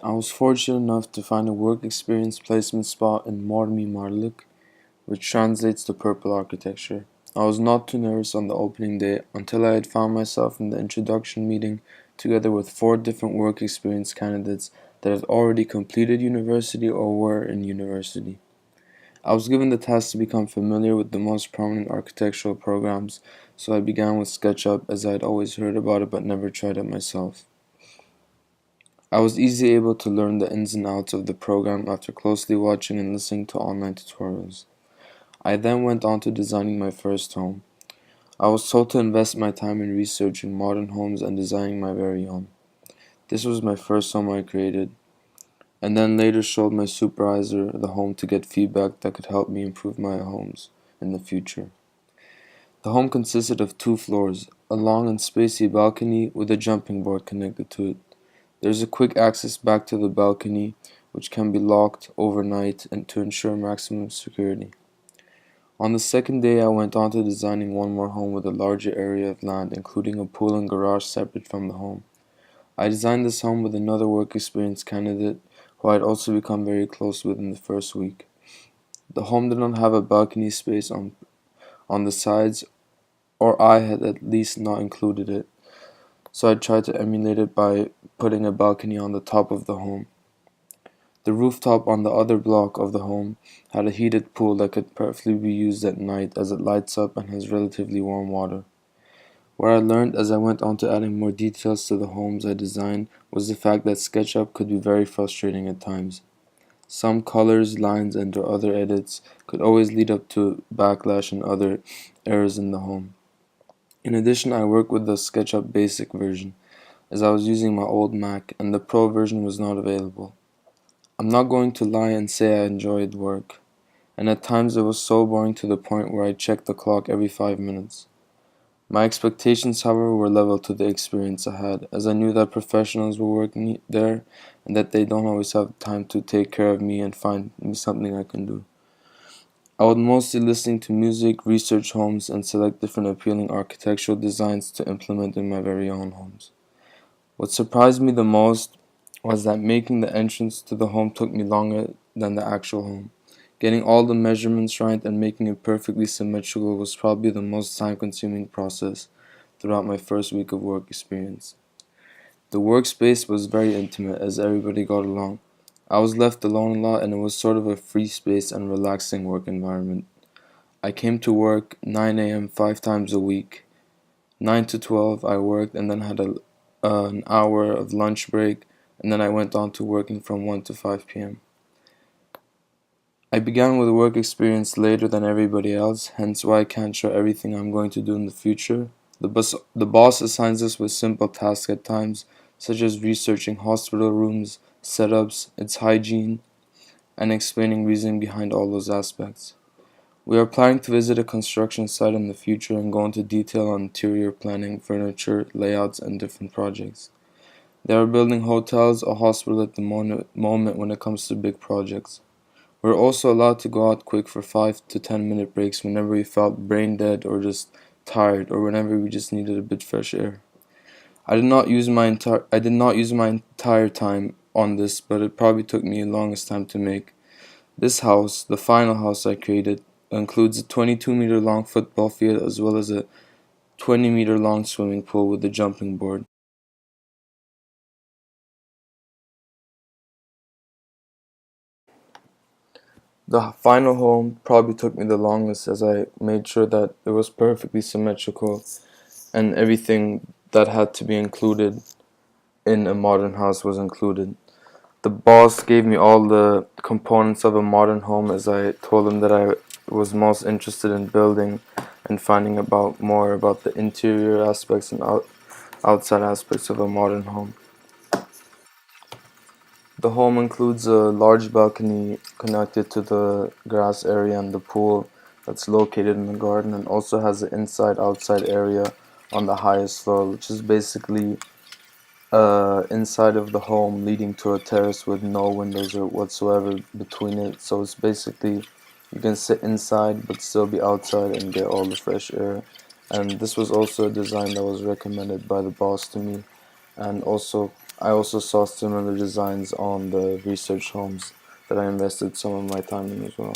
I was fortunate enough to find a work experience placement spot in Mor Mimarlık, which translates to purple architecture. I was not too nervous on the opening day until I had found myself in the introduction meeting together with four different work experience candidates that had already completed university or were in university. I was given the task to become familiar with the most prominent architectural programs, so I began with SketchUp as I had always heard about it but never tried it myself. I was easily able to learn the ins and outs of the program after closely watching and listening to online tutorials. I then went on to designing my first home. I was told to invest my time in researching modern homes and designing my very own. This was my first home I created, and then later showed my supervisor the home to get feedback that could help me improve my homes in the future. The home consisted of two floors, a long and spacey balcony with a jumping board connected to it. There is a quick access back to the balcony, which can be locked overnight and to ensure maximum security. On the second day, I went on to designing one more home with a larger area of land, including a pool and garage separate from the home. I designed this home with another work experience candidate who I had also become very close with in the first week. The home did not have a balcony space on the sides, or I had at least not included it, so I tried to emulate it by putting a balcony on the top of the home. The rooftop on the other block of the home had a heated pool that could perfectly be used at night as it lights up and has relatively warm water. What I learned as I went on to adding more details to the homes I designed was the fact that SketchUp could be very frustrating at times. Some colors, lines, and or other edits could always lead up to backlash and other errors in the home. In addition, I worked with the SketchUp Basic version, as I was using my old Mac and the Pro version was not available. I'm not going to lie and say I enjoyed work, and at times it was so boring to the point where I checked the clock every 5 minutes. My expectations, however, were level to the experience I had, as I knew that professionals were working there and that they don't always have time to take care of me and find me something I can do. I would mostly listen to music, research homes, and select different appealing architectural designs to implement in my very own homes. What surprised me the most was that making the entrance to the home took me longer than the actual home. Getting all the measurements right and making it perfectly symmetrical was probably the most time consuming process throughout my first week of work experience. The workspace was very intimate as everybody got along. I was left alone a lot and it was sort of a free space and relaxing work environment. I came to work 9 a.m. 5 times a week. 9 to 12 I worked and then had an hour of lunch break, and then I went on to working from 1 to 5 p.m. I began with work experience later than everybody else, hence why I can't show everything I'm going to do in the future. The boss assigns us with simple tasks at times, such as researching hospital rooms, setups, its hygiene, and explaining reasoning behind all those aspects. We are planning to visit a construction site in the future and go into detail on interior planning, furniture, layouts, and different projects. They are building hotels or hospital at the moment when it comes to big projects. We're also allowed to go out quick for 5 to 10 minute breaks whenever we felt brain dead or just tired or whenever we just needed a bit fresh air. I did not use my entire time on this, but it probably took me the longest time to make. This house, the final house I created, includes a 22-meter long football field as well as a 20-meter long swimming pool with a jumping board. The final home probably took me the longest as I made sure that it was perfectly symmetrical and everything that had to be included in a modern house was included. The boss gave me all the components of a modern home as I told him that I was most interested in building and finding about more about the interior aspects and outside aspects of a modern home. The home includes a large balcony connected to the grass area and the pool that's located in the garden, and also has an inside outside area on the highest floor, which is basically inside of the home leading to a terrace with no windows or whatsoever between it. So it's basically you can sit inside but still be outside and get all the fresh air. And this was also a design that was recommended by the boss to me, and also I also saw similar designs on the research homes that I invested some of my time in as well.